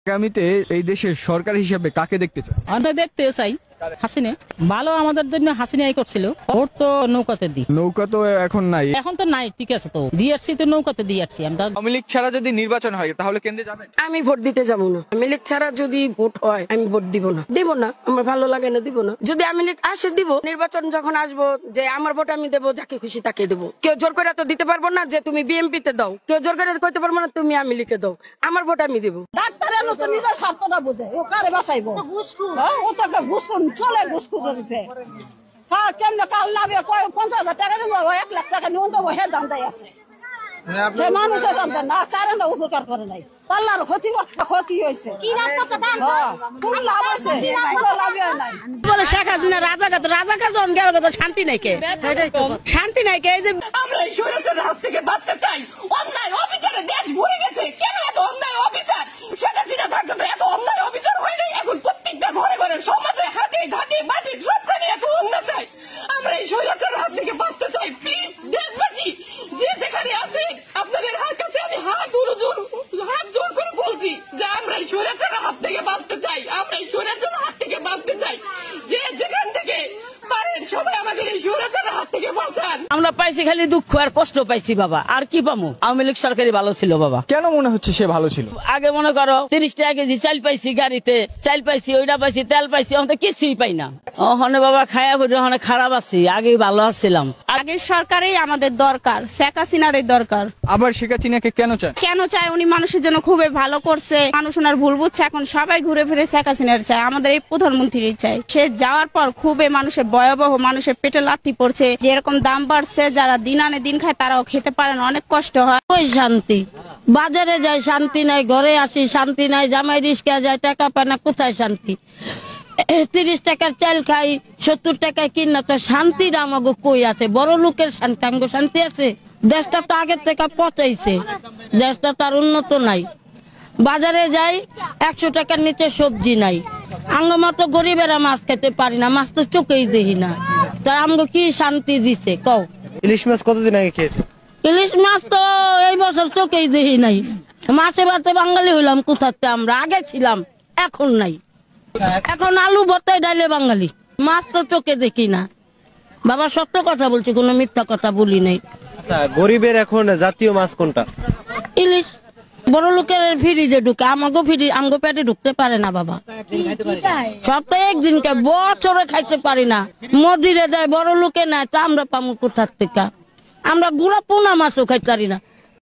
আগামীতে এই দেশের সরকার হিসেবে কাকে দেখতে চান? আমরা দেখতে চাই হাসিনা ভালো, আমাদের জন্য হাসিনাই করছিল। ভোট তো নৌকাতে দিই, নৌকা তো এখন নাই। এখন তো নাই, ঠিক আছে, তো দিয়েছি তো নৌকাতে দিয়েছি আমরা। আওয়ামী লীগ ছাড়া যদি নির্বাচন হয় তাহলে কেন্দ্রে যাবেন? আমি ভোট দিতে যাবো না। আওয়ামী লীগ ছাড়া যদি ভোট হয় আমি ভোট দিব না, আমার ভালো লাগে না, দিব না। যদি আওয়ামী লীগ আসে দিব, নির্বাচন যখন আসবো যে আমার ভোট আমি দেবো, যাকে খুশি তাকে দেবো। কেউ জোর করে তো দিতে পারবো না যে তুমি বিএনপি তে দাও, কেউ জোর করে কইতে পারবো না তুমি আওয়ামী লীগে দাও। আমার ভোট আমি দেবো। ডাক্তারের তো নিজের স্বার্থটা বুঝে, ও কারে বাঁচাইবো? ও তো একটা ঘুষখোর, চলে ঘুষখোর রূপে। স্যার কেমনে কাল নামে 50,000 টাকা দেবো, 1 লাখ টাকা নিয়ে দেবো, হে দান্দাই আছে। মানুষের দাম না, চারে না উপকার করে নাই, পাল্লার ক্ষতি হয়েছে। লাভ হয়েছে, লাভই হয় নাই। বলে শেখ হাসিনা রাজাকার যখন গেল শান্তি নাই, কে শান্তি নাই কে? এই যে আমরা এই স্বৈরাচারের হাত থেকে বাঁচতে চাই। অন্যায় অবিচারে দেশ ভরে গেছে। কেন এত অন্যায় অবিচার? শেখ হাসিনা থাকতে তো এত অন্যায় অবিচার হয় নাই। এখন প্রত্যেকটা ঘরে ঘরে সমাজে হাতে ঘাটে বাটে সবখানে এত অন্যায় চাই। আমরা এই স্বৈরাচারের হাত থেকে বাঁচতে চাই। প্লিজ দেশবাসী যে যেখানে আছে আপনাদের কাছে আমি হাত জোর করে বলছি যে আমরা এই স্বৈরাচারের হাত থেকে বাঁচতে চাই। আমরা এই স্বৈরাচারের হাত থেকে বাঁচতে চাই। যে যেখান থেকে পারেন সবাই আমাদের এই স্বৈরাচারের হাত থেকে বাঁচান। আমরা পাইছি খালি দুঃখ আর কষ্ট পাইছি বাবা, আর কি পামু? আওয়ামী লীগ সরকারি ভালো ছিল বাবা। কেন মনে হচ্ছে সে ভালো ছিল? আগে মনে করো 30 টাকা কেজি চাল পাইছি, গাড়িতে চাল পাইছি, ওইটা পাইছি, তেল পাইছি, আমাদের কিছুই পাই না। ওখানে বাবা খায়া পড়ে ওখানে খারাপ আছি, আগে ভালো আসছিলাম। আগের সরকারেই আমাদের দরকার, শেখ হাসিনারই দরকার। আবার শেখ হাসিনাকে কেন চান? কেন চায়? উনি মানুষের জন্য খুবই ভালো করছে, মানুষ ওনার ভুল বুঝছে, এখন সবাই ঘুরে ফিরে শেখ হাসিনার চায়, আমাদের এই প্রধানমন্ত্রী চাই। সে যাওয়ার পর খুবই মানুষের ভয়াবহ, মানুষের পেটে লাথি পড়ছে, যেরকম দাম বাড়ছে, যারা দিন আনে দিন খায় তারাও খেতে পারে না, অনেক কষ্ট হয়। ওই শান্তি, বাজারে যাই শান্তি নাই, ঘরে আসি শান্তি নাই, জামাই রিস্কা যায় টাকা পায় না, কোথায় শান্তি? 30 টাকার চাল খাই, 70 টাকায় কিনা, তো শান্তির আমাকে কই আছে? বড় লোকের শান্তি, আমাকে শান্তি আছে? দেশটা তো আগের থেকে পচাইছে, দেশটা তার উন্নত নাই। বাজারে যাই 100 টাকার নিচে সবজি নাই, আঙ্গ মতো গরিবেরা মাছ খেতে পারি না, মাছ তো চোখেই দেখি না, তা আমাকে কি শান্তি দিছে কও? ইলিশ মাছ কতদিন আগে খেয়েছে? ইলিশ মাছ তো এই বছর চোখেই দেখি নাই। মাছে ভাতে বাঙালি হইলাম কোথাতে? আমরা আগে ছিলাম, এখন নাই। এখন আলু ভর্তায় ডাইলে বাঙালি, মাছ তো চোখে দেখি না। বাবা সত্য কথা বলছি, কোনো মিথ্যা কথা বলি নাই। আচ্ছা, গরিবের এখন জাতীয় মাছ কোনটা? ইলিশ। বড় লোকের ফ্রিজে ঢুকে, আমাকে আমগো পেটে ঢুকতে পারে না বাবা। সপ্তাহে একদিনকে, বছরে খাইতে পারি না। মদিরে দেয়, বড় লোকে নেয়, তা আমরা পামু কোথার থেকে? আমরা গুড়া পোনা মাছও খাইতে পারি না।